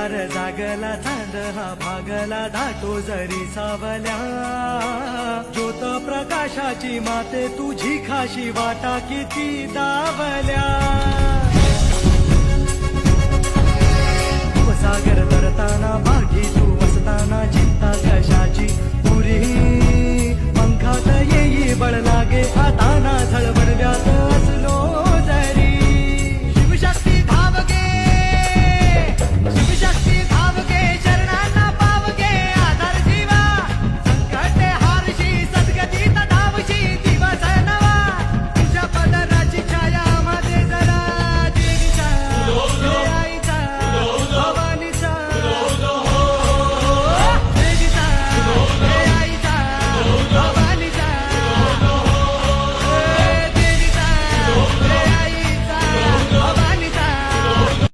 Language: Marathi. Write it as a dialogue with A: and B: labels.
A: अंधार जागला चांद हा भागला धाटो जरी सावल्या ज्योत प्रकाशाची माते तुझी खाशी वाटा किती दावल्या